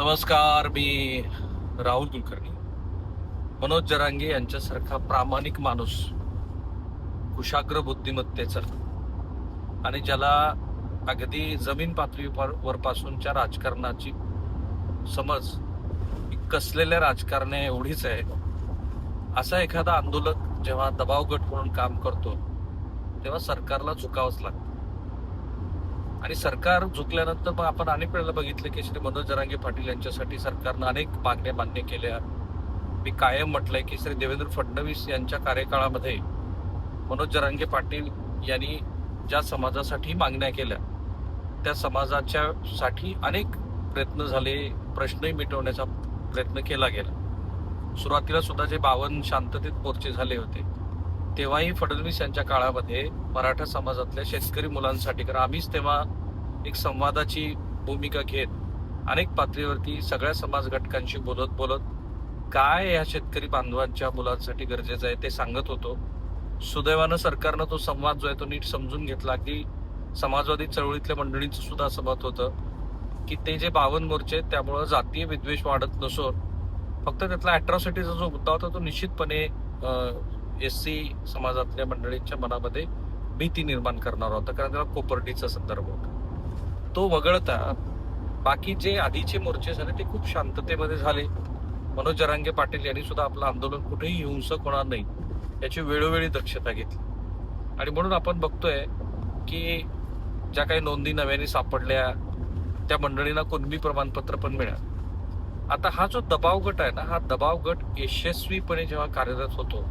नमस्कार. मी राहुल कुलकर्णी. मनोज जरांगे यांच्यासारखा प्रामाणिक माणूस, कुशाग्र बुद्धिमत्तेचा आणि ज्याला अगदी जमीन पातळीवर पासूनच्या राजकारणाची समज कसलेल्या राजकारण्या एवढीच आहे, असा एखादा आंदोलक जेव्हा दबाव गट म्हणून काम करतो तेव्हा सरकारला झुकावंच लागतं. आणि सरकार झुकल्यानंतर मग आपण अनेक वेळेला बघितले की श्री मनोज जरांगे पाटील यांच्यासाठी सरकारनं अनेक मागण्या मान्य केल्या. मी कायम म्हटलंय की श्री देवेंद्र फडणवीस यांच्या कार्यकाळामध्ये मनोज जरांगे पाटील यांनी ज्या समाजासाठी मागण्या केल्या त्या समाजाच्या साठी अनेक प्रयत्न झाले, प्रश्नही मिटवण्याचा प्रयत्न केला गेला. सुरुवातीला सुद्धा जे 52 शांततेत मोर्चे झाले होते तेव्हाही फडणवीस यांच्या काळामध्ये मराठा समाजातल्या शेतकरी मुलांसाठी, कारण आम्हीच तेव्हा एक संवादाची भूमिका घेत अनेक पातळीवरती सगळ्या समाज घटकांशी बोलत काय या शेतकरी बांधवांच्या मुलांसाठी गरजेचं आहे ते सांगत होतो. सुदैवानं सरकारनं तो संवाद जो आहे तो नीट समजून घेतला. की समाजवादी चळवळीतल्या मंडळींचं सुद्धा असं मत होतं की ते जे 52 मोर्चे आहेत त्यामुळं जातीय विद्वेष वाढत नसून फक्त त्यातला अॅट्रॉसिटीचा जो मुद्दा होता तो निश्चितपणे SC समाजातल्या मंडळींच्या मनामध्ये भीती निर्माण करणार होता, कारण त्याला कोपर्डीचा संदर्भ होता. तो वगळता बाकी जे आधीचे मोर्चे झाले ते खूप शांततेमध्ये झाले. मनोज जरांगे पाटील यांनी सुद्धा आपलं आंदोलन कुठेही हिंसक होणार नाही याची वेळोवेळी दक्षता घेतली. आणि म्हणून आपण बघतोय की ज्या काही नोंदी नव्याने सापडल्या त्या मंडळींना कुणबी प्रमाणपत्र पण मिळालं. आता हा जो दबाव गट आहे ना, हा दबाव गट यशस्वीपणे जेव्हा कार्यरत होतो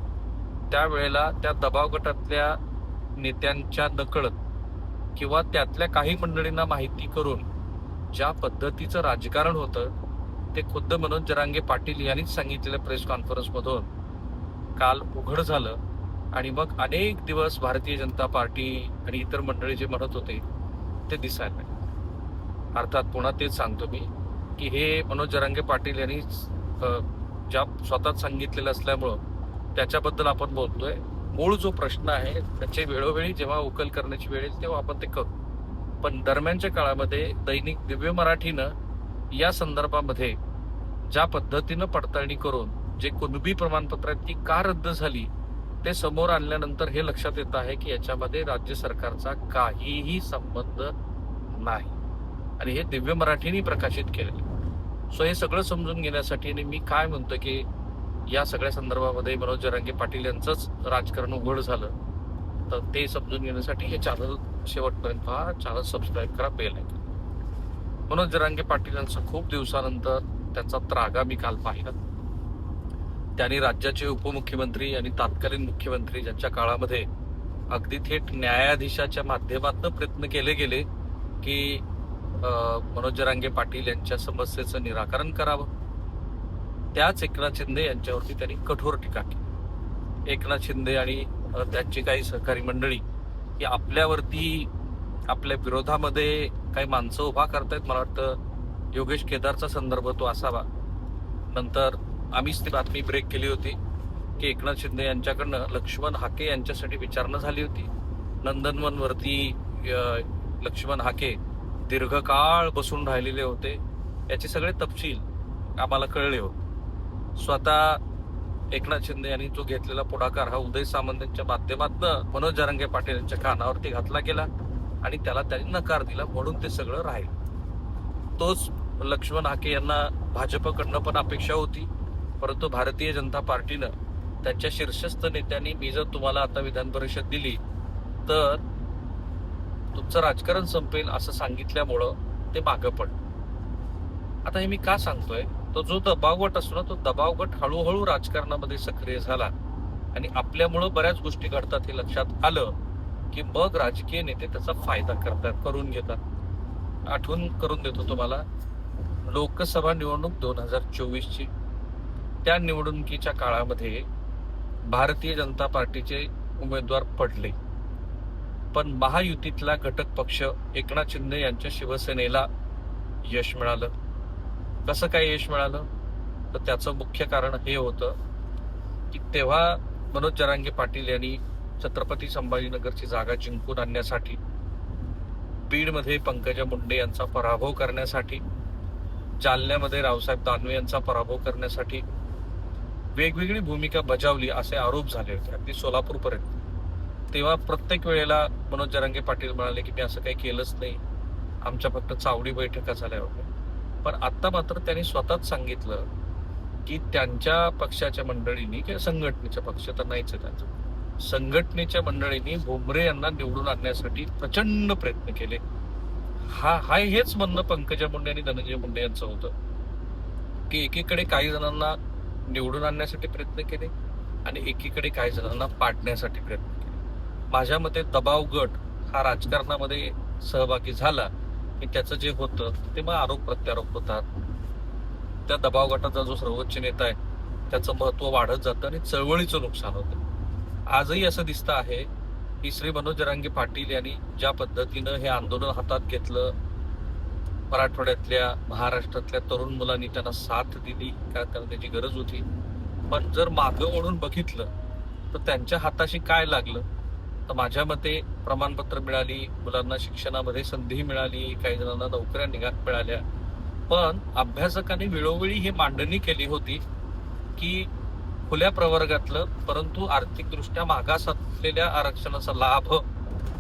त्यावेळेला त्या दबाव गटातल्या नेत्यांच्या नकळत किंवा त्यातल्या काही मंडळींना माहिती करून ज्या पद्धतीचं राजकारण होतं ते खुद्द मनोज जरांगे पाटील यांनीच सांगितलेल्या प्रेस कॉन्फरन्समधून काल उघड झालं. आणि मग अनेक दिवस भारतीय जनता पार्टी आणि इतर मंडळी जे म्हणत होते ते दिसायला नाही. अर्थात पुन्हा तेच सांगतो मी की हे मनोज जरांगे पाटील यांनी ज्या स्वतःच सांगितलेलं असल्यामुळं त्याच्याबद्दल आपण बोलतोय. मूळ जो प्रश्न आहे त्याचे वेळोवेळी जेव्हा उकल करण्याची वेळ येईल तेव्हा आपण ते करू. पण दरम्यानच्या काळामध्ये दैनिक दिव्य मराठीनं या संदर्भामध्ये ज्या पद्धतीनं पडताळणी करून जे कुणबी प्रमाणपत्र आहेत ती का रद्द झाली ते समोर आणल्यानंतर हे लक्षात येत आहे की याच्यामध्ये राज्य सरकारचा काहीही संबंध नाही. आणि हे दिव्य मराठीने प्रकाशित केलेलं. सो हे सगळं समजून घेण्यासाठी मी काय म्हणतो की या सगळ्या संदर्भामध्ये मनोज जरांगे पाटील यांचंच राजकारण उघड झालं, तर ते समजून घेण्यासाठी हे चॅनल शेवटपर्यंत पहा, चॅनल सबस्क्राईब करा, बेल ऐका. मनोज जरांगे पाटील यांचं खूप दिवसानंतर त्यांचा त्रागा मी काल पाहिला. त्यांनी राज्याचे उपमुख्यमंत्री आणि तत्कालीन मुख्यमंत्री ज्यांच्या काळामध्ये अगदी थेट न्यायाधीशाच्या माध्यमातून प्रयत्न केले गेले की मनोज जरांगे पाटील यांच्या समस्येचं निराकरण करावं, त्याच एकनाथ शिंदे यांच्यावरती त्यांनी कठोर टीका केली. एकनाथ शिंदे आणि त्यांची काही सहकारी मंडळी ही आपल्यावरती आपल्या विरोधामध्ये काही माणसं उभा करतायत. मला वाटतं योगेश केदारचा संदर्भ तो असावा. नंतर आम्हीच ती बातमी ब्रेक केली होती की एकनाथ शिंदे यांच्याकडनं लक्ष्मण हाके यांच्यासाठी विचारणा झाली होती. नंदनवनवरती लक्ष्मण हाके दीर्घकाळ बसून राहिलेले होते. याचे सगळे तपशील आम्हाला कळले होते. स्वतः एकनाथ शिंदे यांनी जो घेतलेला पुढाकार हा उदय सामंत यांच्या माध्यमातून मनोज जरांगे पाटील यांच्या कानावरती घातला गेला आणि त्याला त्यांनी नकार दिला, म्हणून ते सगळं राहील. तोच लक्ष्मण हाके यांना भाजपकडनं पण अपेक्षा होती, परंतु भारतीय जनता पार्टीनं त्यांच्या शीर्षस्थ नेत्यांनी मी जर तुम्हाला आता विधान परिषद दिली तर तुमचं राजकारण संपेल असं सांगितल्यामुळं ते मागं पडलं. आता हे मी का सांगतोय, तो जो दबाव गट असतो ना तो दबाव गट हळूहळू राजकारणामध्ये सक्रिय झाला आणि आपल्यामुळं बऱ्याच गोष्टी घडतात हे लक्षात आलं की मग राजकीय नेते त्याचा फायदा करून घेतात. आठवण करून देतो तुम्हाला, लोकसभा निवडणूक 2024ची, त्या निवडणुकीच्या काळामध्ये भारतीय जनता पार्टीचे उमेदवार पडले, पण महायुतीतला घटक पक्ष एकनाथ शिंदे यांच्या शिवसेनेला यश मिळालं. कसं काय यश मिळालं, तर त्याचं मुख्य कारण हे होतं की तेव्हा मनोज जरांगे पाटील यांनी छत्रपती संभाजीनगरची जागा जिंकून आणण्यासाठी, बीडमध्ये पंकजा मुंडे यांचा पराभव करण्यासाठी जालन्यामध्ये रावसाहेब दानवे यांचा पराभव करण्यासाठी वेगवेगळी भूमिका बजावली असे आरोप झाले होते, अगदी सोलापूरपर्यंत. तेव्हा प्रत्येक वेळेला मनोज जरांगे पाटील म्हणाले की मी असं काही केलंच नाही, आमच्या फक्त चावडी बैठका झाल्या होत्या. पण आता मात्र त्यांनी स्वतःच सांगितलं की त्यांच्या पक्षाच्या मंडळींनी किंवा संघटनेच्या, पक्ष तर नाहीच आहे त्यांचं, संघटनेच्या मंडळींनी भुमरे यांना निवडून आणण्यासाठी प्रचंड प्रयत्न केले. हेच म्हणणं पंकजा मुंडे आणि धनंजय मुंडे यांचं होतं की एकीकडे काही जणांना निवडून आणण्यासाठी प्रयत्न केले आणि एकीकडे काही जणांना पाडण्यासाठी प्रयत्न केले. माझ्या मते दबाव गट हा राजकारणामध्ये सहभागी झाला की त्याचं जे होतं ते मग आरोप प्रत्यारोप होतात. त्या दबाव गटाचा जो सर्वोच्च नेता आहे त्याचं महत्व वाढत जातं आणि चळवळीचं नुकसान होतं. आजही असं दिसतं आहे की श्री मनोज जरांगे पाटील यांनी ज्या पद्धतीनं हे आंदोलन हातात घेतलं, मराठवाड्यातल्या महाराष्ट्रातल्या तरुण मुलांनी त्यांना साथ दिली, का त्यांना त्याची गरज होती. पण जर मागं वळून बघितलं तर त्यांच्या हाताशी काय लागलं, तर माझ्या मते प्रमाणपत्र मिळाली, मुलांना शिक्षणामध्ये संधी मिळाली, काही जणांना नोकऱ्या मिळाल्या. पण अभ्यासकांनी वेळोवेळी ही मांडणी केली होती की खुल्या प्रवर्गातलं परंतु आर्थिकदृष्ट्या मागास असलेल्या आरक्षणाचा लाभ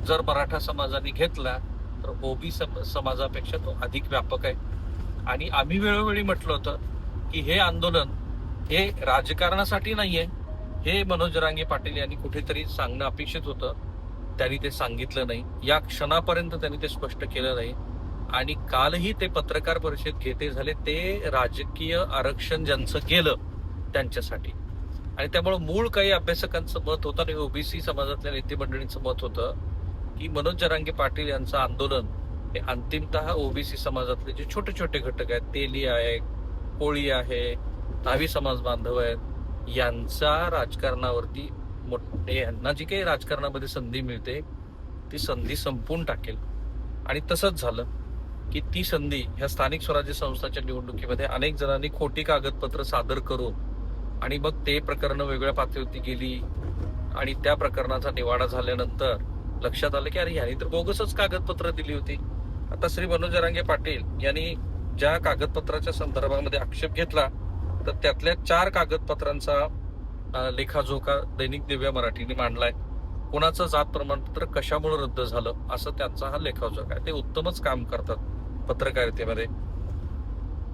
जर मराठा समाजाने घेतला तर ओबीसी समाजापेक्षा तो अधिक व्यापक आहे. आणि आम्ही वेळोवेळी म्हटलं होतं की हे आंदोलन हे राजकारणासाठी नाहीये, हे मनोज जरांगे पाटील यांनी कुठेतरी सांगणं अपेक्षित होतं. त्यांनी ते सांगितलं नाही, या क्षणापर्यंत त्यांनी ते स्पष्ट केलं नाही. आणि कालही ते पत्रकार परिषद घेते झाले ते राजकीय आरक्षण ज्यांचं गेलं त्यांच्यासाठी. आणि त्यामुळे मूळ काही अभ्यासकांचं मत होतं आणि ओबीसी समाजातल्या नेते मंडळींचं मत होतं की मनोज जरांगे पाटील यांचं आंदोलन हे अंतिमतः ओबीसी समाजातले जे छोटे छोटे घटक आहेत, तेली आहे, कोळी आहे, न्हावी समाज बांधव आहेत, यांचा राजकारणावरती यांना जी काही राजकारणामध्ये संधी मिळते ती संधी संपवून टाकेल. आणि तसंच झालं की ती संधी ह्या स्थानिक स्वराज्य संस्थांच्या निवडणुकीमध्ये अनेक जणांनी खोटी कागदपत्र सादर करून आणि मग ते प्रकरण वेगळ्या पातळीवरती गेली आणि त्या प्रकरणाचा निवाडा झाल्यानंतर लक्षात आलं की अरे यांनी तर बोगसच कागदपत्र दिली होती. आता श्री मनोज जरांगे पाटील यांनी ज्या कागदपत्राच्या संदर्भामध्ये आक्षेप घेतला तर त्यातल्या 4 कागदपत्रांचा लेखाजोखा दैनिक दिव्य मराठीने मांडलाय. कोणाचं जात प्रमाणपत्र कशामुळे रद्द झालं असं त्यांचा हा लेखाजोखा आहे. ते उत्तमच काम करतात पत्रकारितेमध्ये.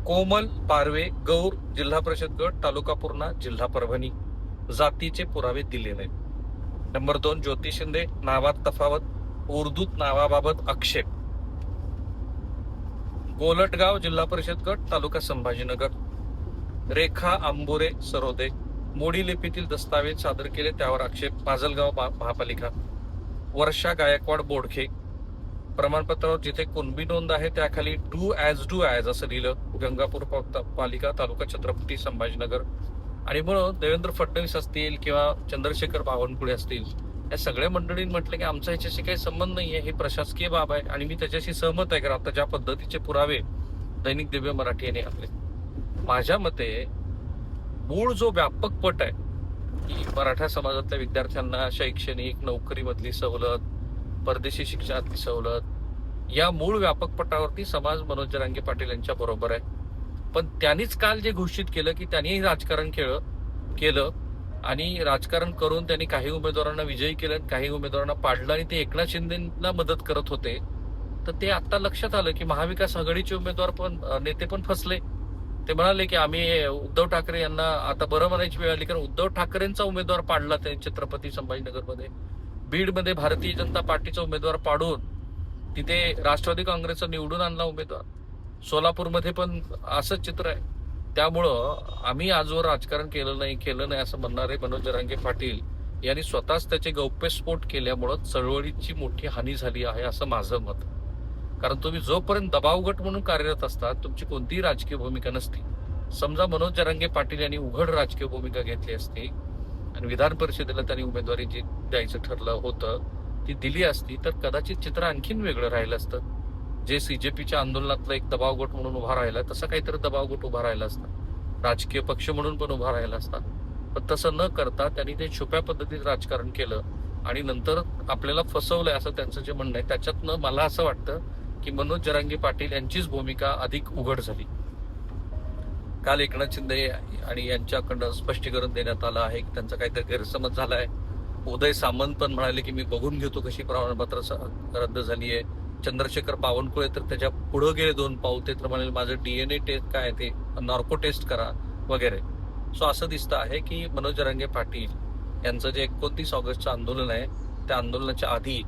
कोमल पारवे गौर, जिल्हा परिषद गट, तालुका पूर्णा, जिल्हा परभणी, जातीचे पुरावे दिले नाहीत. नंबर 2 ज्योती शिंदे, नावात तफावत, उर्दूत नावाबाबत आक्षेप. गोलटगाव, जिल्हा परिषद गट, तालुका संभाजीनगर, रेखा आंबोरे सरोदे, मोडी लिपीतील दस्तावेज सादर केले त्यावर आक्षेप, माजलगाव महापालिका. वर्षा गायकवाड बोडखे, प्रमाणपत्रावर जिथे कुणबी नोंद आहे त्याखाली डू ॲज असं लिहिलं, गंगापूर पालिका, तालुका छत्रपती संभाजीनगर. आणि म्हणून देवेंद्र फडणवीस असतील किंवा चंद्रशेखर बावनकुळे असतील या सगळ्या मंडळींनी म्हटलं की आमचा ह्याच्याशी काही संबंध नाहीये, हे प्रशासकीय बाब आहे आणि मी त्याच्याशी सहमत आहे. कारण आता ज्या पद्धतीचे पुरावे दैनिक दिव्य मराठी यांनी आणले, माझ्या मते मूळ जो व्यापक पट आहे की मराठा समाजातल्या विद्यार्थ्यांना शैक्षणिक नोकरीमधली सवलत, परदेशी शिक्षणातली सवलत, या मूळ व्यापक पटावरती समाज मनोज जरांगे पाटील यांच्या बरोबर आहे. पण त्यांनीच काल जे घोषित केलं की त्यांनी राजकारण केलं आणि राजकारण करून त्यांनी काही उमेदवारांना विजयी केलं, काही उमेदवारांना पाडलं आणि ते एकनाथ शिंदेना मदत करत होते. तर ते आता लक्षात आलं की महाविकास आघाडीचे उमेदवार पण नेते पण फसले. ते म्हणाले की आम्ही उद्धव ठाकरे यांना आता बरं म्हणायची वेळ आली, कारण उद्धव ठाकरेंचा उमेदवार पाडला त्यांनी छत्रपती संभाजीनगरमध्ये. बीडमध्ये भारतीय जनता पार्टीचा उमेदवार पाडून तिथे राष्ट्रवादी काँग्रेसचा निवडून आणला उमेदवार. सोलापूरमध्ये पण असंच चित्र आहे. त्यामुळं आम्ही आजवर राजकारण केलं नाही असं म्हणणारे मनोज जरांगे पाटील यांनी स्वतःच त्याचे गौप्यस्फोट केल्यामुळं चळवळीची मोठी हानी झाली आहे असं माझं मत. कारण तुम्ही जोपर्यंत दबावगट म्हणून कार्यरत असतात तुमची कोणतीही राजकीय भूमिका नसती. समजा मनोज जरांगे पाटील यांनी उघड राजकीय भूमिका घेतली असती आणि विधान परिषदेला त्यांनी उमेदवारी जी द्यायचं ठरलं होतं ती दिली असती तर कदाचित चित्र आणखीन वेगळं राहिलं असतं. जे सीजेपीच्या आंदोलनातला एक दबावगट म्हणून उभा राहिला तसा काहीतरी दबावगट उभा राहिला असता, राजकीय पक्ष म्हणून पण उभा राहिला असता. पण तसं न करता त्यांनी ते छुप्या पद्धतीत राजकारण केलं आणि नंतर आपल्याला फसवलंय असं त्यांचं जे म्हणणं आहे. त्याच्यातनं मला असं वाटतं की मनोज जरांगे पाटील यांचीच भूमिका अधिक उघड झाली. काल एकनाथ शिंदे आणि यांच्याकडनं स्पष्टीकरण देण्यात आलं आहे की त्यांचा काहीतरी गैरसमज झाला आहे. उदय सामंत पण म्हणाले की मी बघून घेतो कशी प्रमाणपत्र रद्द झाली आहे. चंद्रशेखर बावनकुळे तर त्याच्या पुढे गेले 2 पाऊल, ते तर म्हणाले माझं DNA टेस्ट काय ते नॉर्को टेस्ट करा वगैरे. सो असं दिसतं आहे की मनोज जरांगे पाटील यांचं जे 29 ऑगस्टचं आंदोलन आहे त्या आंदोलनाच्या आधी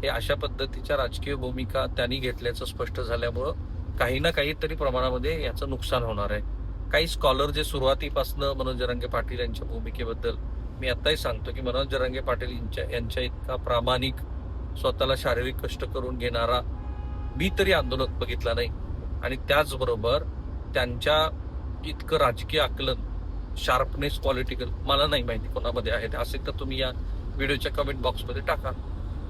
हे अशा पद्धतीच्या राजकीय भूमिका त्यांनी घेतल्याचं स्पष्ट झाल्यामुळं काही ना काहीतरी प्रमाणामध्ये याचं नुकसान होणार आहे. काही स्कॉलर जे सुरुवातीपासून मनोज जरांगे पाटील यांच्या भूमिकेबद्दल, मी आताही सांगतो की मनोज जरांगे पाटील यांच्या इतका प्रामाणिक, स्वतःला शारीरिक कष्ट करून घेणारा मी तरी आंदोलक बघितला नाही. आणि त्याचबरोबर त्यांच्या इतकं राजकीय आकलन, शार्पनेस, पॉलिटिकल मला नाही माहिती कोणामध्ये आहे. असेल तर तुम्ही या व्हिडिओच्या कमेंट बॉक्समध्ये टाका.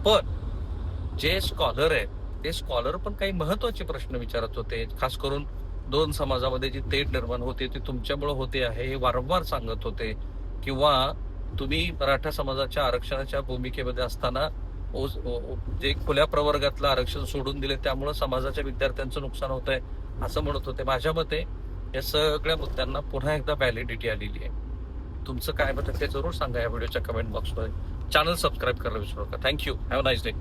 पण जे स्कॉलर आहेत ते स्कॉलर पण काही महत्वाचे प्रश्न विचारत होते. खास करून 2 समाजामध्ये जी तेढ निर्माण होते ती तुमच्यामुळे होते आहे हे वारंवार सांगत होते. किंवा तुम्ही मराठा समाजाच्या आरक्षणाच्या भूमिकेमध्ये असताना जे खुल्या प्रवर्गातलं आरक्षण सोडून दिले त्यामुळे समाजाच्या विद्यार्थ्यांचं नुकसान होत आहे असं म्हणत होते. माझ्या मते या सगळ्या मुद्द्यांना पुन्हा एकदा व्हॅलिडिटी आलेली आहे. तुमचं काय मत आहे ते जरूर सांगा या व्हिडिओच्या कमेंट बॉक्समध्ये. चॅनल सबस्क्राईब करायला विसरू नका. Thank you. Have a nice day.